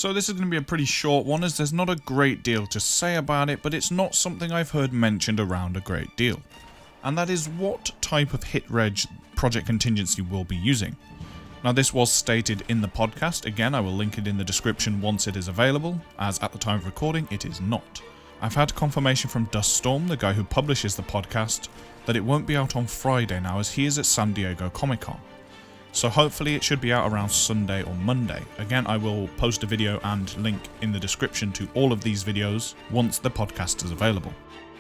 So this is going to be a pretty short one, as there's not a great deal to say about it, but it's not something I've heard mentioned around a great deal. And that is what type of Hitreg Project Contingency will be using. Now this was stated in the podcast, again I will link it in the description once it is available, as at the time of recording it is not. I've had confirmation from Duststorm, the guy who publishes the podcast, that it won't be out on Friday now as he is at San Diego Comic-Con. So hopefully it should be out around Sunday or Monday. Again, I will post a video and link in the description to all of these videos once the podcast is available.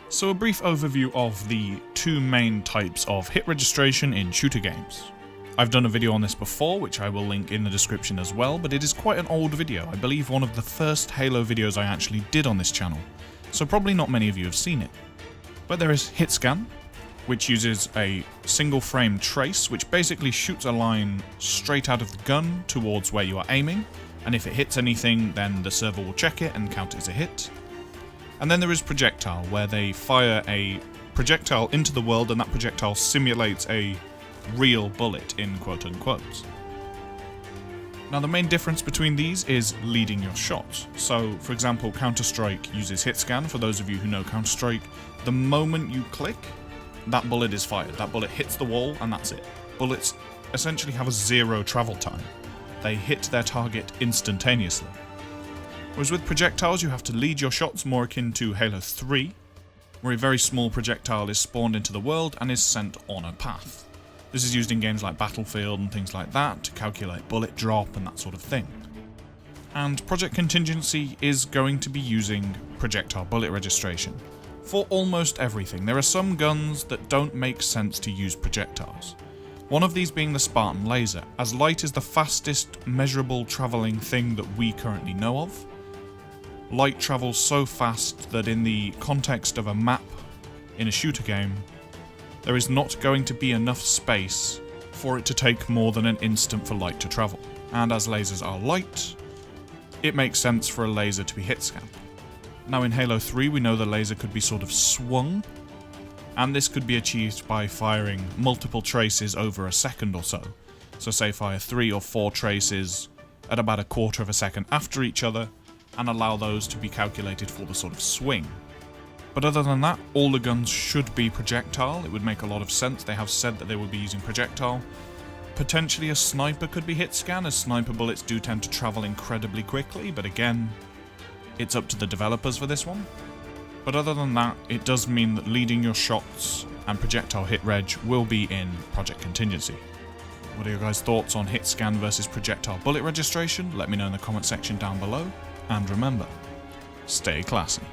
So a brief overview of the two main types of hit registration in shooter games. I've done a video on this before, which I will link in the description as well, but it is quite an old video. I believe one of the first Halo videos I actually did on this channel, so probably not many of you have seen it. But there is hit scan, which uses a single frame trace, which basically shoots a line straight out of the gun towards where you are aiming, and if it hits anything then the server will check it and count it as a hit. And then there is projectile, where they fire a projectile into the world and that projectile simulates a real bullet in quote unquote. Now the main difference between these is leading your shot. So for example, Counter-Strike uses hit scan. For those of you who know Counter-Strike, the moment you click, that bullet is fired. That bullet hits the wall and that's it. Bullets essentially have a zero travel time. They hit their target instantaneously. Whereas with projectiles you have to lead your shots, more akin to Halo 3, where a very small projectile is spawned into the world and is sent on a path. This is used in games like Battlefield and things like that to calculate bullet drop and that sort of thing. And Project Contingency is going to be using projectile bullet registration for almost everything. There are some guns that don't make sense to use projectiles. One of these being the Spartan laser, as light is the fastest measurable travelling thing that we currently know of. Light travels so fast that in the context of a map in a shooter game, there is not going to be enough space for it to take more than an instant for light to travel. And as lasers are light, it makes sense for a laser to be hit scanned. Now in Halo 3 we know the laser could be sort of swung, and this could be achieved by firing multiple traces over a second or so. So say fire 3 or 4 traces at about a quarter of a second after each other, and allow those to be calculated for the sort of swing. But other than that, all the guns should be projectile. It would make a lot of sense. They have said that they will be using projectile. Potentially a sniper could be hit scan, as sniper bullets do tend to travel incredibly quickly, but again, it's up to the developers for this one. But other than that, it does mean that leading your shots and projectile hit reg will be in Project Contingency. What are your guys' thoughts on hit scan versus projectile bullet registration? Let me know in the comment section down below. And remember, stay classy.